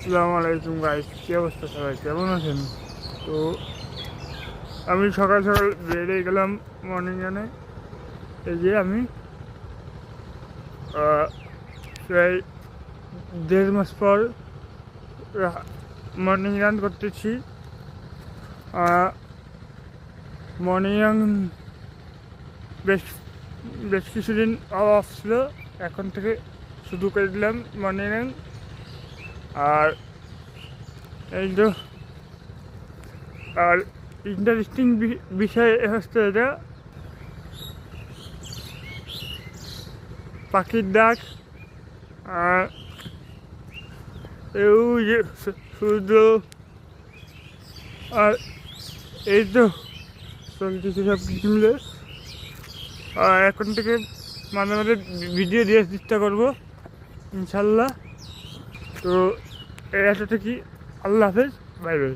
আসসালামু আলাইকুম গাইস, কী অবস্থা সবাই, কেমন আছেন? তো আমি সকাল সকাল বেরিয়ে গেলাম মর্নিং রানে। এই যে আমি প্রায় 1.5 মাস পর মর্নিং রান করতেছি। মর্নিং রান বেশ বেশ কিছুদিন অফ ছিল, এখন থেকে শুরু করে দিলাম মর্নিং রান। আর এই তো, আর ইন্টারেস্টিং বিষয় হচ্ছে এটা, পাখির ডাক। আর এই যে সূর্য, আর এই তো চলতেছে সব কিছু মিলে। আর এখন থেকে মাঝে মাঝে ভিডিও দেওয়ার চেষ্টা করবো ইনশাল্লাহ। তো এই এতটা কি, আল্লাহ হাফেজ, বাই বাই।